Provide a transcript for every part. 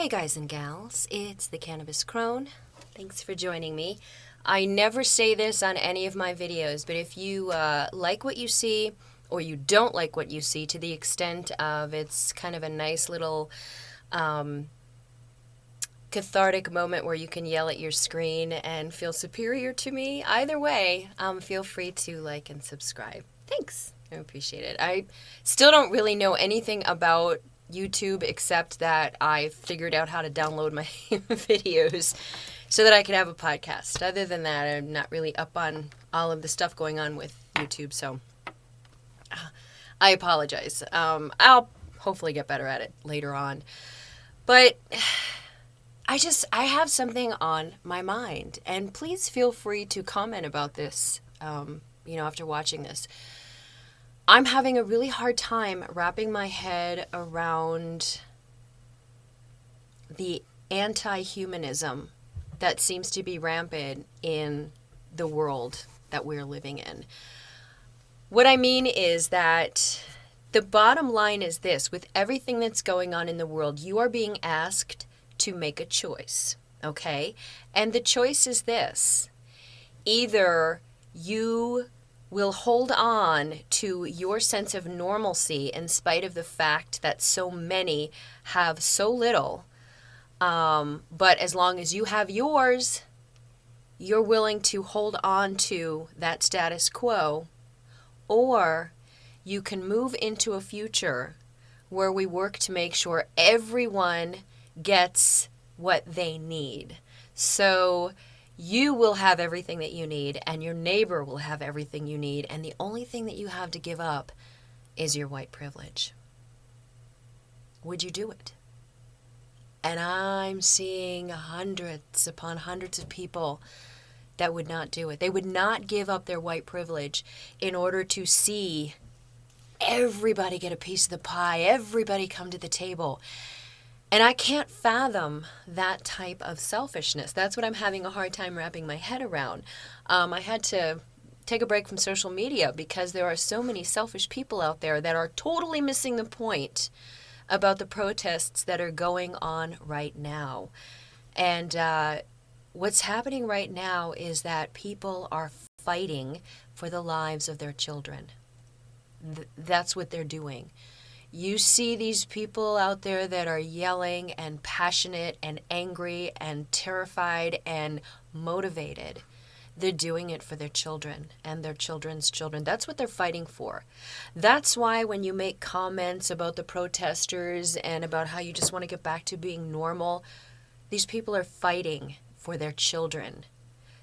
Hey guys and gals, it's the Cannabis Crone. Thanks for joining me. I never say this on any of my videos, but if you like what you see or you don't like what you see to the extent of it's kind of a nice little cathartic moment where you can yell at your screen and feel superior to me, either way, feel free to like and subscribe. Thanks. I appreciate it. I still don't really know anything about YouTube except that I figured out how to download my videos so that I could have a podcast. Other than that, I'm not really up on all of the stuff going on with YouTube, so I apologize. I'll hopefully get better at it later on. But I have something on my mind, and please feel free to comment about this, after watching this. I'm having a really hard time wrapping my head around the anti-humanism that seems to be rampant in the world that we're living in. What I mean is that the bottom line is this: with everything that's going on in the world, you are being asked to make a choice, okay? And the choice is this: either you will hold on to your sense of normalcy in spite of the fact that so many have so little, but as long as you have yours, you're willing to hold on to that status quo, or you can move into a future where we work to make sure everyone gets what they need. So you will have everything that you need, and your neighbor will have everything you need, and the only thing that you have to give up is your white privilege. Would you do it? And I'm seeing hundreds upon hundreds of people that would not do it. They would not give up their white privilege in order to see everybody get a piece of the pie, everybody come to the table. And I can't fathom that type of selfishness. That's what I'm having a hard time wrapping my head around. I had to take a break from social media because there are so many selfish people out there that are totally missing the point about the protests that are going on right now. And what's happening right now is that people are fighting for the lives of their children. That's what they're doing. You see these people out there that are yelling and passionate and angry and terrified and motivated. They're doing it for their children and their children's children. That's what they're fighting for. That's why when you make comments about the protesters and about how you just want to get back to being normal, these people are fighting for their children.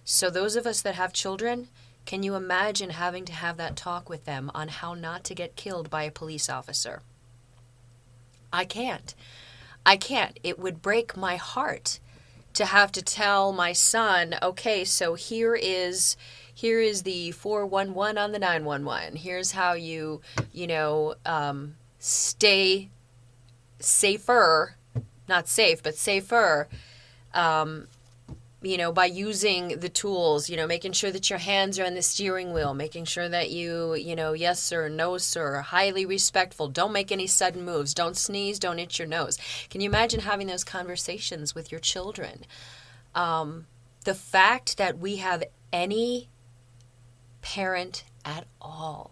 So those of us that have children, can you imagine having to have that talk with them on how not to get killed by a police officer? I can't. It would break my heart to have to tell my son, okay, so here is the 411 on the 911. Here's how you stay safer, not safe, but safer, by using the tools, making sure that your hands are on the steering wheel, making sure that yes sir, no sir, highly respectful, don't make any sudden moves, don't sneeze, don't itch your nose. Can you imagine having those conversations with your children? The fact that we have any parent at all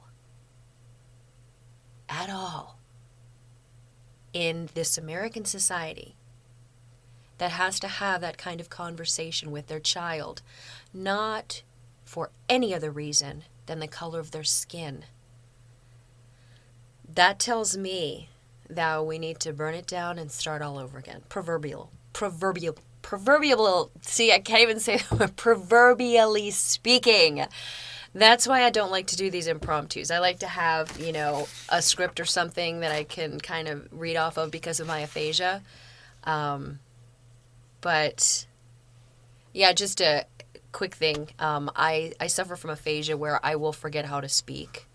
in this American society that has to have that kind of conversation with their child, not for any other reason than the color of their skin. That tells me that we need to burn it down and start all over again. Proverbial. See, I can't even say proverbially speaking. That's why I don't like to do these impromptus. I like to have, a script or something that I can kind of read off of because of my aphasia. But yeah, just a quick thing. I suffer from aphasia where I will forget how to speak.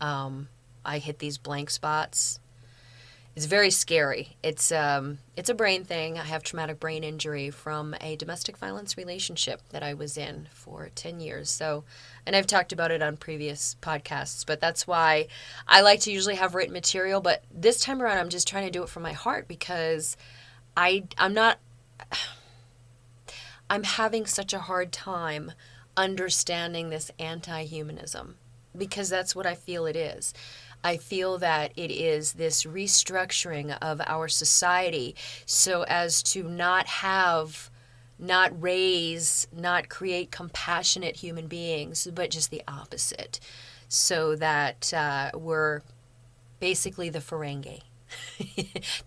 I hit these blank spots. It's very scary. It's a brain thing. I have traumatic brain injury from a domestic violence relationship that I was in for 10 years. So, and I've talked about it on previous podcasts, but that's why I like to usually have written material. But this time around, I'm just trying to do it from my heart because I'm not, I'm having such a hard time understanding this anti-humanism, because that's what I feel it is. I feel that it is this restructuring of our society so as to not raise, not create compassionate human beings, but just the opposite. So that we're basically the Ferengi.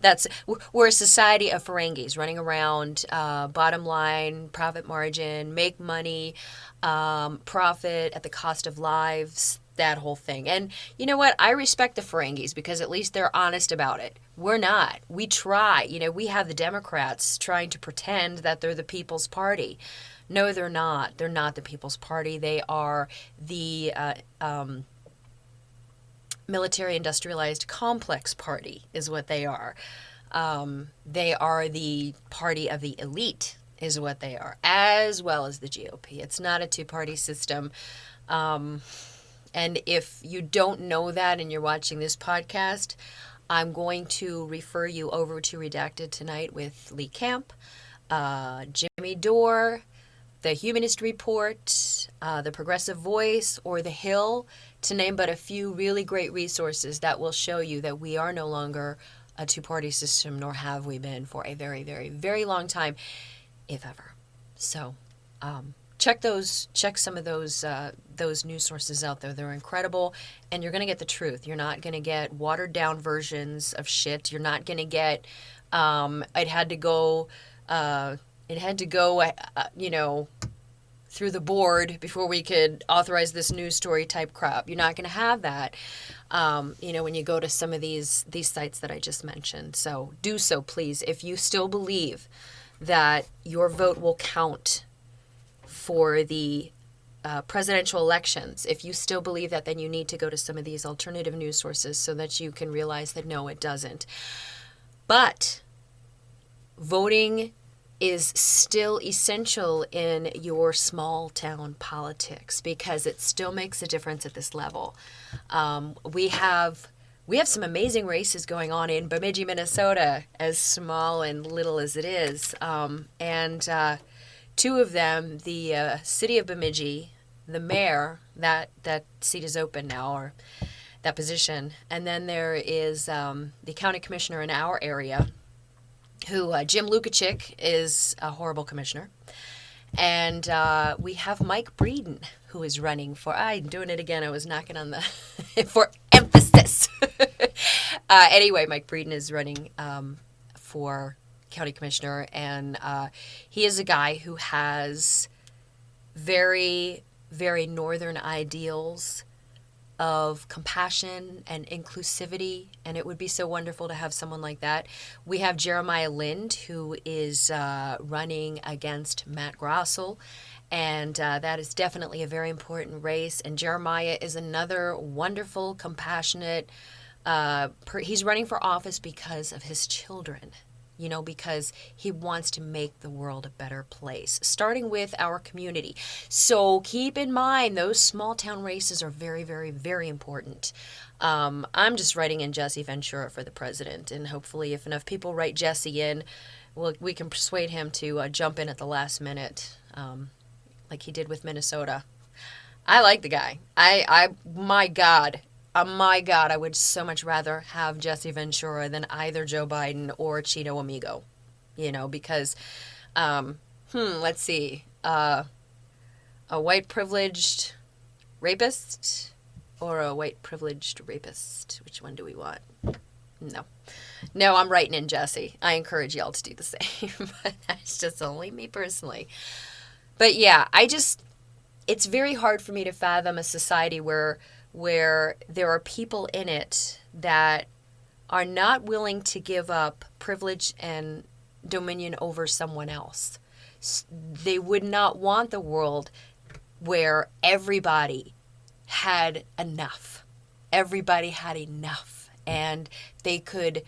That's we're a society of Ferengis running around, bottom line, profit margin, make money, profit at the cost of lives, that whole thing. And you know what? I respect the Ferengis because at least they're honest about it. We're not. We try. We have the Democrats trying to pretend that they're the People's Party. No, they're not. They're not the People's Party. They are the military industrialized complex party is what they are. They are the party of the elite is what they are, as well as the GOP. It's not a two-party system. And if you don't know that and you're watching this podcast, I'm going to refer you over to Redacted Tonight with Lee Camp, Jimmy Dore, The Humanist Report, The Progressive Voice, or The Hill, to name but a few really great resources that will show you that we are no longer a two-party system, nor have we been for a very, very, very long time, if ever. So, check some of those news sources out there. They're incredible, and you're going to get the truth. You're not going to get watered down versions of shit. You're not going to get it had to go through the board before we could authorize this news story type crap. You're not going to have that when you go to some of these sites that I just mentioned. So do so, please, if you still believe that your vote will count for the presidential elections. If you still believe that, then you need to go to some of these alternative news sources so that you can realize that no, it doesn't. But voting is still essential in your small town politics because it still makes a difference at this level. We have some amazing races going on in Bemidji, Minnesota, as small and little as it is. And two of them, the city of Bemidji, the mayor, that seat is open now, or that position. And then there is the county commissioner in our area, who Jim Lukachik is a horrible commissioner. And we have Mike Breeden, who is running for, I'm doing it again, I was knocking on the, for emphasis. Anyway, Mike Breeden is running for county commissioner, and he is a guy who has very, very northern ideals of compassion and inclusivity, and it would be so wonderful to have someone like that. We have Jeremiah Lind, who is running against Matt Grossel, and that is definitely a very important race. And Jeremiah is another wonderful, compassionate, he's running for office because of his children. Because he wants to make the world a better place, starting with our community. So keep in mind, those small town races are very, very, very important. I'm just writing in Jesse Ventura for the president, and hopefully if enough people write Jesse in, we can persuade him to jump in at the last minute, like he did with Minnesota. I like the guy. My God, I would so much rather have Jesse Ventura than either Joe Biden or Cheeto Amigo, because, let's see, a white privileged rapist or a white privileged rapist? Which one do we want? No, I'm writing in Jesse. I encourage y'all to do the same, but that's just only me personally. But yeah, it's very hard for me to fathom a society where there are people in it that are not willing to give up privilege and dominion over someone else. They would not want the world where everybody had enough. Everybody had enough, and they could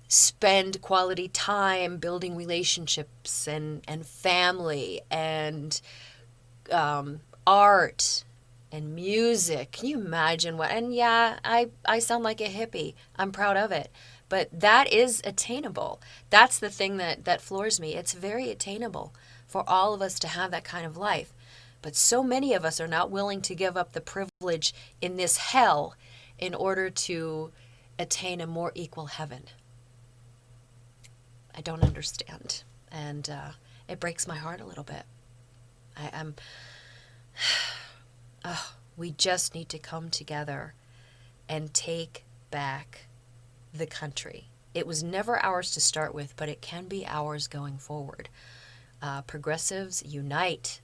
spend quality time building relationships and family and art and music. Can you imagine what? And yeah, I sound like a hippie. I'm proud of it. But that is attainable. That's the thing that floors me. It's very attainable for all of us to have that kind of life. But so many of us are not willing to give up the privilege in this hell in order to attain a more equal heaven. I don't understand. And it breaks my heart a little bit. We just need to come together and take back the country. It was never ours to start with, but it can be ours going forward. Progressives, unite.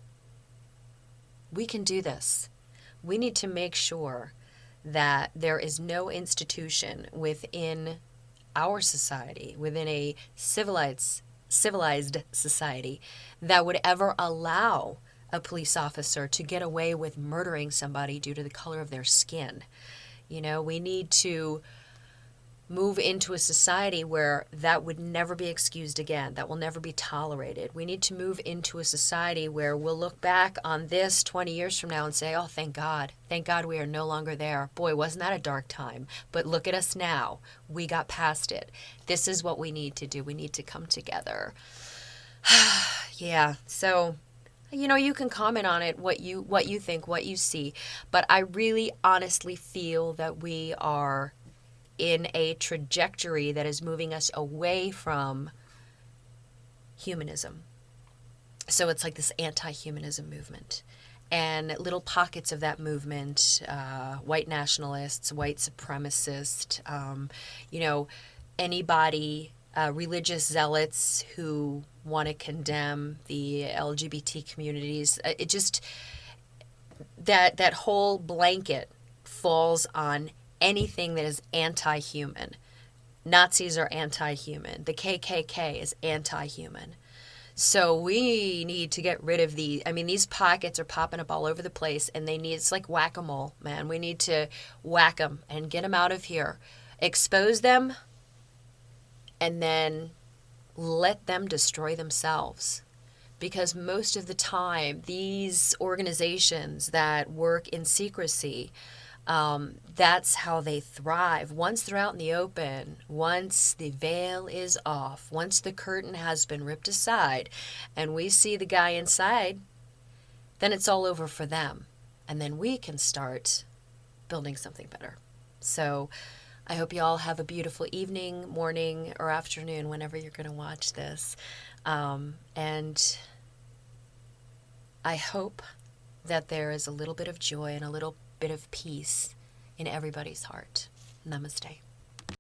We can do this. We need to make sure that there is no institution within our society, within a civilized society, that would ever allow a police officer to get away with murdering somebody due to the color of their skin. We need to move into a society where that would never be excused again, that will never be tolerated. We need to move into a society where we'll look back on this 20 years from now and say, oh, thank God we are no longer there. Boy, wasn't that a dark time? But look at us now. We got past it. This is what we need to do. We need to come together. Yeah, so you can comment on it, what you think, what you see, but I really honestly feel that we are in a trajectory that is moving us away from humanism. So it's like this anti-humanism movement. And little pockets of that movement, white nationalists, white supremacists, anybody, religious zealots who want to condemn the LGBT communities. It just, that whole blanket falls on anything that is anti-human. Nazis are anti-human. The KKK is anti-human. So we need to get rid of these pockets are popping up all over the place, and it's like whack-a-mole, man. We need to whack them and get them out of here. Expose them, and then let them destroy themselves. Because most of the time, these organizations that work in secrecy, that's how they thrive. Once they're out in the open, once the veil is off, once the curtain has been ripped aside, and we see the guy inside, then it's all over for them. And then we can start building something better. So I hope you all have a beautiful evening, morning, or afternoon, whenever you're going to watch this. And I hope that there is a little bit of joy and a little bit of peace in everybody's heart. Namaste.